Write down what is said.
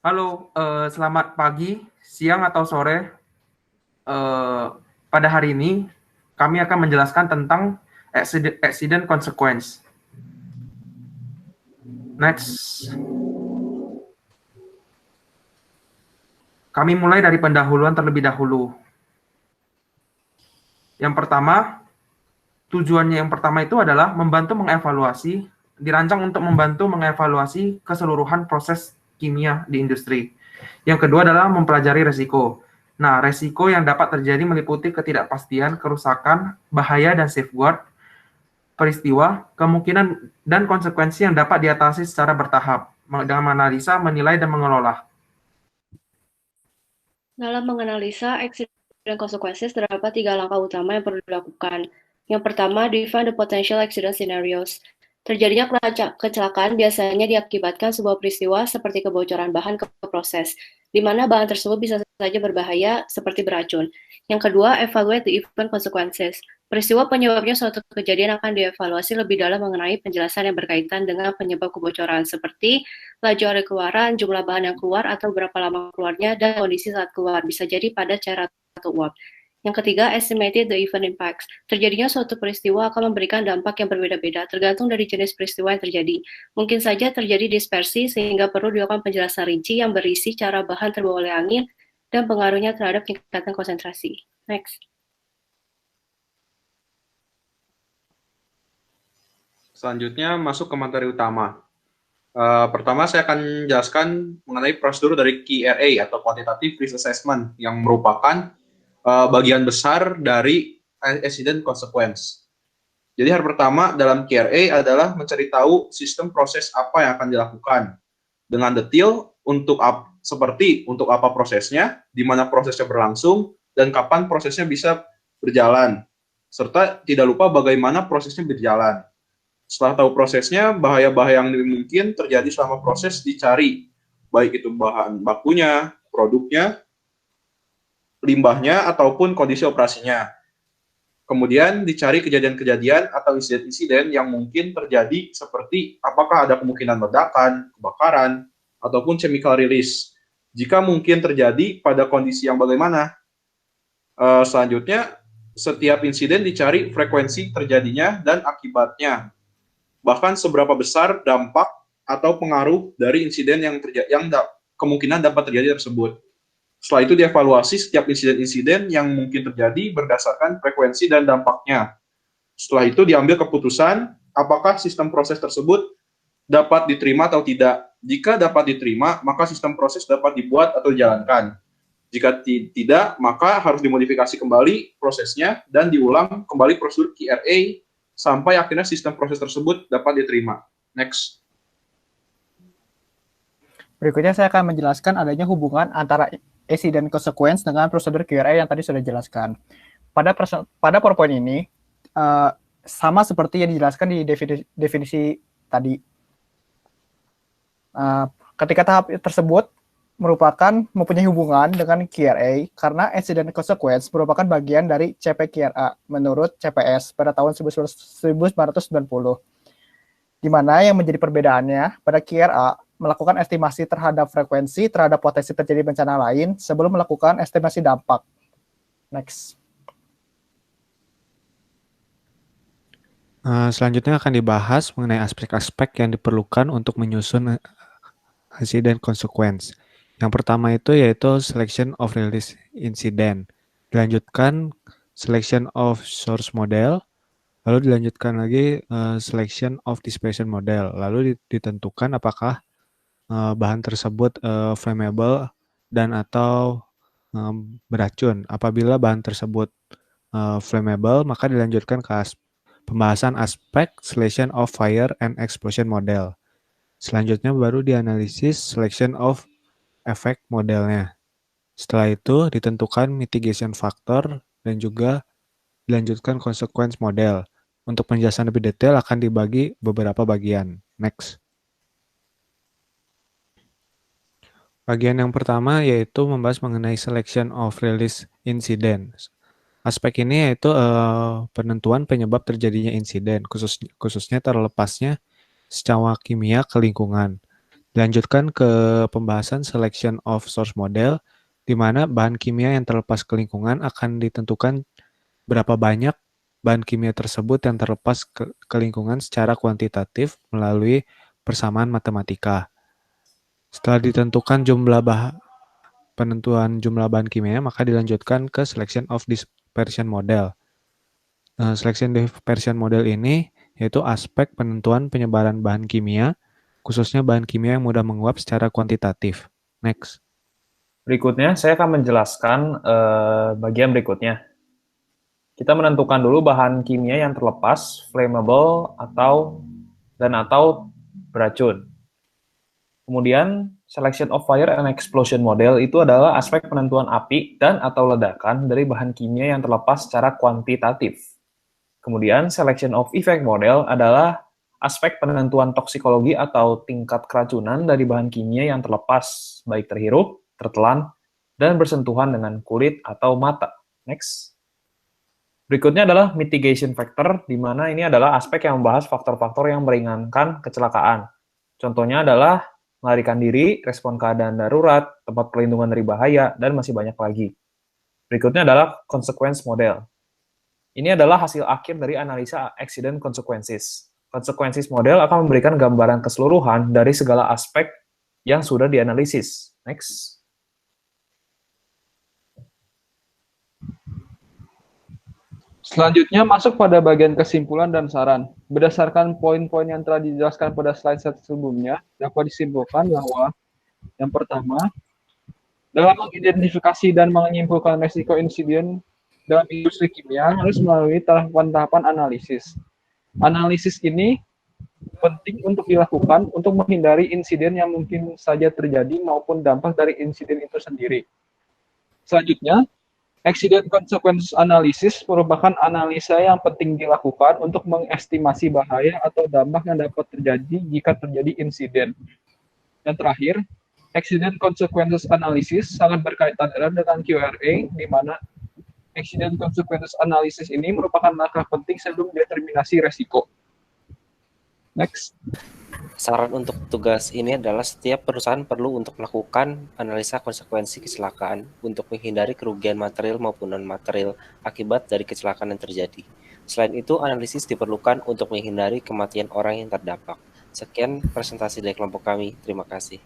Halo, selamat pagi, siang, atau sore. Eh, Pada hari ini, kami akan menjelaskan tentang accident consequence. Next, kami mulai dari pendahuluan terlebih dahulu. Yang pertama, tujuannya yang pertama itu adalah membantu mengevaluasi, dirancang untuk membantu mengevaluasi keseluruhan proses kimia di industri. Yang kedua adalah mempelajari resiko. Nah, resiko yang dapat terjadi meliputi ketidakpastian, kerusakan, bahaya, dan safeguard, peristiwa, kemungkinan, dan konsekuensi yang dapat diatasi secara bertahap, dengan menganalisa, menilai, dan mengelola. Dalam menganalisa accident consequences, terdapat 3 langkah utama yang perlu dilakukan. Yang pertama, define the potential accident scenarios. Terjadinya kecelakaan biasanya diakibatkan sebuah peristiwa seperti kebocoran bahan ke proses, di mana bahan tersebut bisa saja berbahaya seperti beracun. Yang kedua, evaluate the event consequences. Peristiwa penyebabnya suatu kejadian akan dievaluasi lebih dalam mengenai penjelasan yang berkaitan dengan penyebab kebocoran, seperti laju hari keluaran, jumlah bahan yang keluar, atau berapa lama keluarnya, dan kondisi saat keluar, bisa jadi pada cairan atau uap. Yang ketiga, estimated the event impacts. Terjadinya suatu peristiwa akan memberikan dampak yang berbeda-beda, tergantung dari jenis peristiwa yang terjadi. Mungkin saja terjadi dispersi, sehingga perlu dilakukan penjelasan rinci yang berisi cara bahan terbawa oleh angin, dan pengaruhnya terhadap peningkatan konsentrasi. Next. Selanjutnya masuk ke materi utama. Pertama saya akan jelaskan mengenai prosedur dari QRA atau Quantitative Risk Assessment yang merupakan bagian besar dari accident consequence. Jadi hal pertama dalam QRA adalah mencari tahu sistem proses apa yang akan dilakukan dengan detail seperti untuk apa prosesnya, di mana prosesnya berlangsung, dan kapan prosesnya bisa berjalan, serta tidak lupa bagaimana prosesnya berjalan. Setelah tahu prosesnya, bahaya-bahaya yang mungkin terjadi selama proses dicari, baik itu bahan bakunya, produknya, limbahnya, ataupun kondisi operasinya. Kemudian dicari kejadian-kejadian atau insiden-insiden yang mungkin terjadi seperti apakah ada kemungkinan ledakan, kebakaran, ataupun chemical release. Jika mungkin terjadi pada kondisi yang bagaimana. Selanjutnya, setiap insiden dicari frekuensi terjadinya dan akibatnya. Bahkan seberapa besar dampak atau pengaruh dari insiden yang kemungkinan dapat terjadi tersebut. Setelah itu dievaluasi setiap insiden-insiden yang mungkin terjadi berdasarkan frekuensi dan dampaknya. Setelah itu diambil keputusan apakah sistem proses tersebut dapat diterima atau tidak. Jika dapat diterima, maka sistem proses dapat dibuat atau dijalankan. Jika tidak, maka harus dimodifikasi kembali prosesnya dan diulang kembali prosedur QRA sampai akhirnya sistem proses tersebut dapat diterima. Next. Berikutnya saya akan menjelaskan adanya hubungan antara accident consequence dengan prosedur QRA yang tadi sudah dijelaskan. Pada PowerPoint ini, sama seperti yang dijelaskan di definisi tadi. Ketika tahap tersebut mempunyai hubungan dengan QRA karena accident consequence merupakan bagian dari CP-QRA menurut CPS pada tahun 1990. Di mana yang menjadi perbedaannya pada QRA melakukan estimasi terhadap frekuensi terhadap potensi terjadi bencana lain sebelum melakukan estimasi dampak. Next. Selanjutnya akan dibahas mengenai aspek-aspek yang diperlukan untuk menyusun accident consequence. Yang pertama itu yaitu selection of release incident. Dilanjutkan selection of source model, lalu dilanjutkan lagi selection of dispersion model. Lalu ditentukan apakah bahan tersebut flammable dan atau beracun. Apabila bahan tersebut flammable, maka dilanjutkan ke pembahasan aspek selection of fire and explosion model. Selanjutnya baru dianalisis selection of effect modelnya. Setelah itu ditentukan mitigation factor dan juga dilanjutkan consequence model. Untuk penjelasan lebih detail akan dibagi beberapa bagian. Next. Bagian yang pertama yaitu membahas mengenai selection of release incident. Aspek ini yaitu penentuan penyebab terjadinya insiden, khususnya terlepasnya senyawa kimia ke lingkungan. Dilanjutkan ke pembahasan selection of source model, di mana bahan kimia yang terlepas ke lingkungan akan ditentukan berapa banyak bahan kimia tersebut yang terlepas ke lingkungan secara kuantitatif melalui persamaan matematika. Setelah ditentukan penentuan jumlah bahan kimia, maka dilanjutkan ke selection of dispersion model. Selection dispersion model ini yaitu aspek penentuan penyebaran bahan kimia, khususnya bahan kimia yang mudah menguap secara kuantitatif. Next. Berikutnya, saya akan menjelaskan bagian berikutnya. Kita menentukan dulu bahan kimia yang terlepas, flammable, atau beracun. Kemudian, selection of fire and explosion model itu adalah aspek penentuan api dan atau ledakan dari bahan kimia yang terlepas secara kuantitatif. Kemudian, selection of effect model adalah aspek penentuan toksikologi atau tingkat keracunan dari bahan kimia yang terlepas, baik terhirup, tertelan, dan bersentuhan dengan kulit atau mata. Next. Berikutnya adalah mitigation factor, di mana ini adalah aspek yang membahas faktor-faktor yang meringankan kecelakaan. Contohnya adalah melarikan diri, respon keadaan darurat, tempat perlindungan dari bahaya, dan masih banyak lagi. Berikutnya adalah consequence model. Ini adalah hasil akhir dari analisa accident consequences. Consequences model akan memberikan gambaran keseluruhan dari segala aspek yang sudah dianalisis. Next. Selanjutnya masuk pada bagian kesimpulan dan saran. Berdasarkan poin-poin yang telah dijelaskan pada slide sebelumnya, dapat disimpulkan bahwa yang pertama, dalam mengidentifikasi dan menyimpulkan risiko insiden dalam industri kimia harus melalui tahapan-tahapan analisis. Analisis ini penting untuk dilakukan untuk menghindari insiden yang mungkin saja terjadi maupun dampak dari insiden itu sendiri. Selanjutnya, accident consequences analysis merupakan analisa yang penting dilakukan untuk mengestimasi bahaya atau dampak yang dapat terjadi jika terjadi insiden. Dan terakhir, accident consequences analysis sangat berkaitan erat dengan QRA, di mana accident consequences analysis ini merupakan langkah penting sebelum determinasi resiko. Next. Saran untuk tugas ini adalah setiap perusahaan perlu untuk melakukan analisa konsekuensi kecelakaan untuk menghindari kerugian material maupun non-material akibat dari kecelakaan yang terjadi. Selain itu, analisis diperlukan untuk menghindari kematian orang yang terdampak. Sekian presentasi dari kelompok kami. Terima kasih.